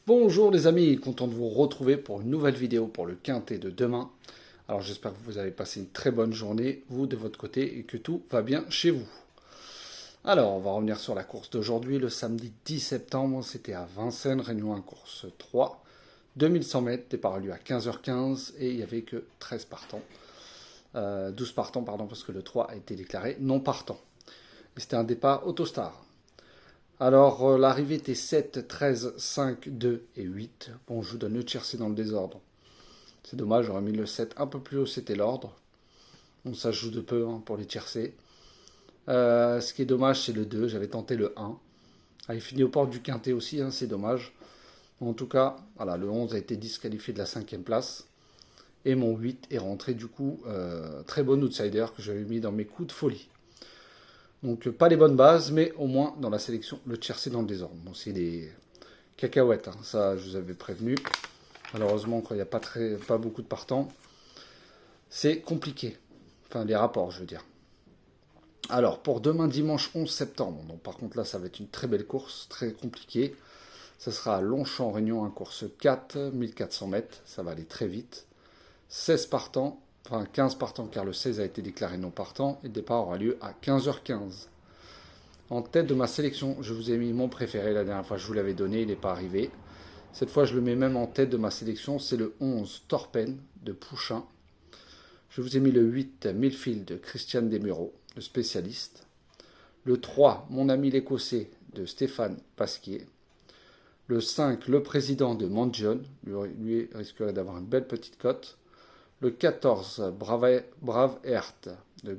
Bonjour les amis, content de vous retrouver pour une nouvelle vidéo pour le quintet de demain. Alors j'espère que vous avez passé une très bonne journée, vous de votre côté, et que tout va bien chez vous. Alors on va revenir sur la course d'aujourd'hui, le samedi 10 septembre, c'était à Vincennes, Réunion 1, course 3, 2100 mètres, départ a lieu à 15h15 et il n'y avait que 13 partants. 12 partants, pardon, parce que le 3 a été déclaré non partant. Et c'était un départ Autostar. Alors, l'arrivée était 7, 13, 5, 2 et 8. Bon, je vous donne le tiercé dans le désordre. C'est dommage, j'aurais mis le 7 un peu plus haut, c'était l'ordre. Bon, ça joue de peu pour les tiercés. Ce qui est dommage, c'est le 2. J'avais tenté le 1. Ah, il finit aux portes du quintet aussi, c'est dommage. En tout cas, voilà, le 11 a été disqualifié de la 5e place. Et mon 8 est rentré du coup, très bon outsider que j'avais mis dans mes coups de folie. Donc pas les bonnes bases, mais au moins dans la sélection, le tiercé dans le désordre. Bon, c'est des cacahuètes, ça je vous avais prévenu. Malheureusement, quand il n'y a pas beaucoup de partants, c'est compliqué. Enfin, les rapports, je veux dire. Alors, pour demain dimanche 11 septembre, donc par contre là, ça va être une très belle course, très compliquée. Ça sera à Longchamp, Réunion 1, course 4, 1400 mètres, ça va aller très vite. 16 partants. Enfin 15 partants car le 16 a été déclaré non partant et le départ aura lieu à 15h15. En tête de ma sélection, je vous ai mis mon préféré, la dernière fois je vous l'avais donné, il n'est pas arrivé. Cette fois je le mets même en tête de ma sélection, c'est le 11 Torpen de Pouchin. Je vous ai mis le 8 Millfield de Christian Desmureaux, le spécialiste. Le 3 Mon ami l'Écossais de Stéphane Pasquier. Le 5 Le président de Mangione, lui risquerait d'avoir une belle petite cote. Le 14, Brave Earth de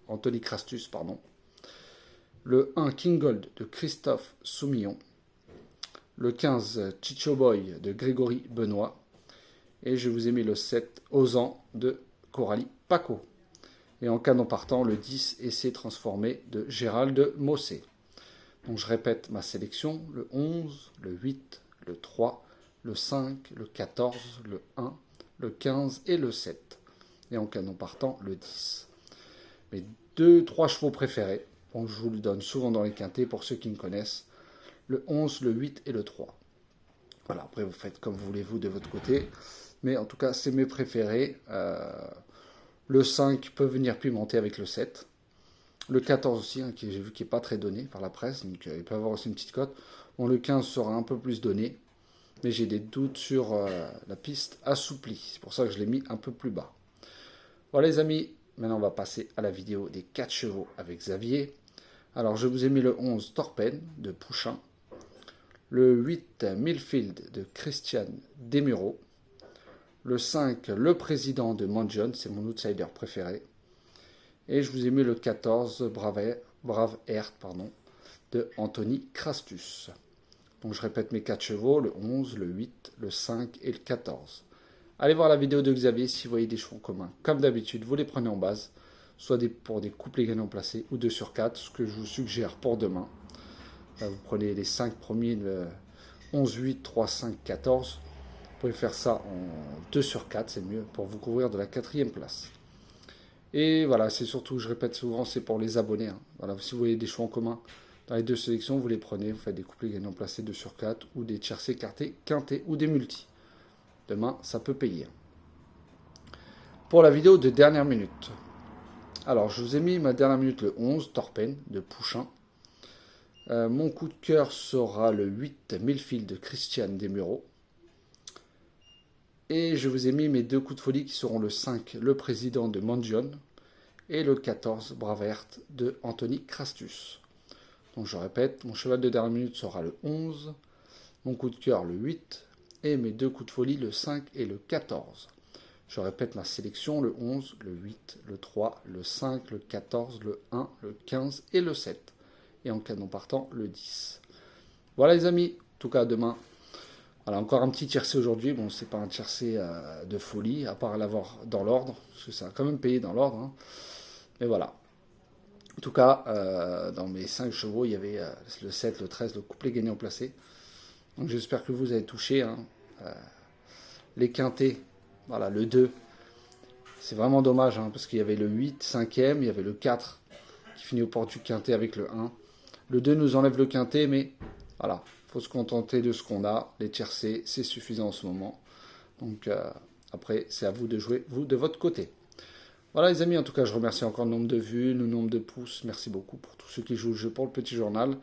Anthony Crastus, pardon. Le 1, King Gold de Christophe Soumillon. Le 15, Chicho Boy de Grégory Benoît. Et je vous ai mis le 7, Osan de Coralie Paco. Et en canon partant, le 10, Essai transformé de Gérald Mossé. Donc je répète ma sélection, le 11, le 8, le 3, le 5, le 14, le 1, le 15 et le 7. Et en canon partant, le 10. Mes 2-3 chevaux préférés, bon, je vous le donne souvent dans les quintets pour ceux qui me connaissent, le 11, le 8 et le 3. Voilà, après vous faites comme vous voulez vous de votre côté, mais en tout cas c'est mes préférés. Le 5 peut venir pimenter avec le 7. Le 14 aussi, qui j'ai vu qui n'est pas très donné par la presse, donc il peut avoir aussi une petite cote. Bon, le 15 sera un peu plus donné. Mais j'ai des doutes sur la piste assouplie. C'est pour ça que je l'ai mis un peu plus bas. Voilà les amis, maintenant on va passer à la vidéo des 4 chevaux avec Xavier. Alors je vous ai mis le 11 Torpen de Pouchin. Le 8 Millfield de Christian Desmureaux. Le 5 Le président de Mangione, c'est mon outsider préféré. Et je vous ai mis le 14 Brave Earth de Anthony Crastus. Donc je répète mes 4 chevaux, le 11, le 8, le 5 et le 14. Allez voir la vidéo de Xavier si vous voyez des chevaux communs. Comme d'habitude, vous les prenez en base, soit pour des couplets gagnants placés ou 2 sur 4, ce que je vous suggère pour demain. Là, vous prenez les 5 premiers, le 11, 8, 3, 5, 14. Vous pouvez faire ça en 2 sur 4, c'est mieux, pour vous couvrir de la 4e place. Et voilà, c'est surtout, je répète souvent, c'est pour les abonnés. Voilà, si vous voyez des chevaux en commun, dans les 2 sélections, vous les prenez, vous faites des couplets gagnants placés 2 sur 4 ou des tiercés écartés, quintés ou des multis. Demain, ça peut payer. Pour la vidéo de dernière minute. Alors, je vous ai mis ma dernière minute le 11, Torpen de Pouchin. Mon coup de cœur sera le 8, Millfield de Christian Desmureaux. Et je vous ai mis mes 2 coups de folie qui seront le 5, Le président de Mangione. Et le 14, Brave Earth de Anthony Crastus. Donc je répète, mon cheval de dernière minute sera le 11, mon coup de cœur le 8, et mes 2 coups de folie le 5 et le 14. Je répète ma sélection, le 11, le 8, le 3, le 5, le 14, le 1, le 15 et le 7. Et en canon partant, le 10. Voilà les amis, en tout cas demain. Voilà, encore un petit tiercé aujourd'hui. Bon, c'est pas un tiercé de folie, à part l'avoir dans l'ordre, parce que ça a quand même payé dans l'ordre. Mais voilà. En tout cas, dans mes 5 chevaux, il y avait le 7, le 13, le couplet gagnant placé. Donc j'espère que vous avez touché. Les quintés, voilà, le 2, c'est vraiment dommage, parce qu'il y avait le 8, 5e, il y avait le 4 qui finit aux portes du quintet avec le 1. Le 2 nous enlève le quintet, mais voilà, faut se contenter de ce qu'on a. Les tiercés, c'est suffisant en ce moment. Donc après, c'est à vous de jouer, vous, de votre côté. Voilà les amis, en tout cas, je remercie encore le nombre de vues, le nombre de pouces. Merci beaucoup pour tous ceux qui jouent le jeu pour le petit journal.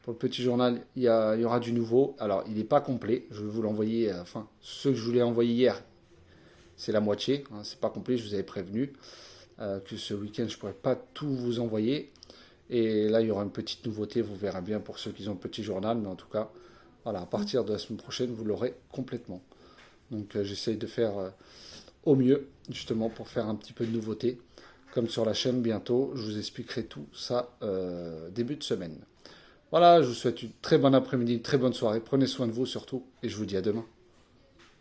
Pour le petit journal, il y aura du nouveau. Alors, il n'est pas complet. Je vais vous l'envoyer, enfin, ceux que je voulais envoyer hier, c'est la moitié. Hein, c'est pas complet, je vous avais prévenu que ce week-end, je ne pourrais pas tout vous envoyer. Et là, il y aura une petite nouveauté, vous verrez bien pour ceux qui ont le petit journal. Mais en tout cas, voilà, à partir de la semaine prochaine, vous l'aurez complètement. Donc, j'essaye de faire au mieux, justement, pour faire un petit peu de nouveauté. Comme sur la chaîne bientôt, je vous expliquerai tout ça début de semaine. Voilà, je vous souhaite une très bonne après-midi, une très bonne soirée. Prenez soin de vous surtout et je vous dis à demain.